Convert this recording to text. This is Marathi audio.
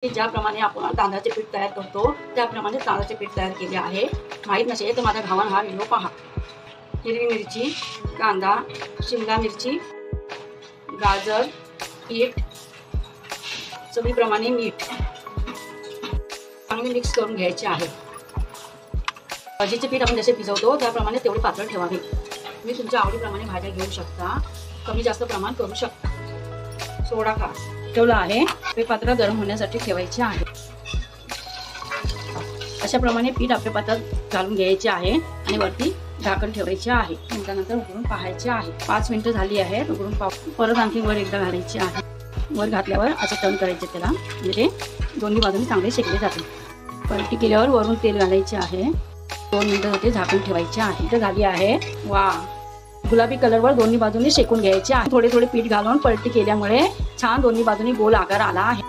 ज्याप्रमाणे आपण तांदळाचे पीठ तयार करतो त्याप्रमाणे तांदळाचे पीठ तयार केले आहे। माहीत नसेल तर माझा घावन हा व्हिडिओ पहा। हिरवी मिरची, कांदा, शिमला मिरची, गाजर, पीठ, चवीप्रमाणे मीठ चांगले मिक्स करून घ्यायचे आहे। भाजीचे पीठ आपण जसे भिजवतो त्याप्रमाणे तेवढे पातळ ठेवावे। तुम्ही तुमच्या आवडीप्रमाणे भाज्या घेऊ शकता, कमी जास्त प्रमाण करू शकता। सोडा का ठेवला आहे, हे पात्र गरम होण्यासाठी ठेवायचे आहे। अशा प्रमाणे पीठ आपल्या पात्रात घालून घ्यायचे आहे आणि वरती झाकण ठेवायचे आहे। नंतर उघडून पाहायचे आहे। 5 मिनिटं झाली आहेत, उघडून पाहू। परत आणखी वर एकदा घालायचे आहे। वर घातल्यावर असे टर्न करायचे त्याला, म्हणजे दोन्ही बाजूने चांगले शेकले जातील। पलटी केल्यावर वरून तेल घालायचे आहे। 2 मिनिटांसाठी झाकून ठेवायचे आहे। इथे झाली आहे। वा, गुलाबी कलरवर दोन्ही बाजूने शेकून घ्यायचे आहे। थोडे थोडे पीठ घालून पलटी केल्यामुळे छान दोन्ही बाजूनी गोल आकार आला आहे।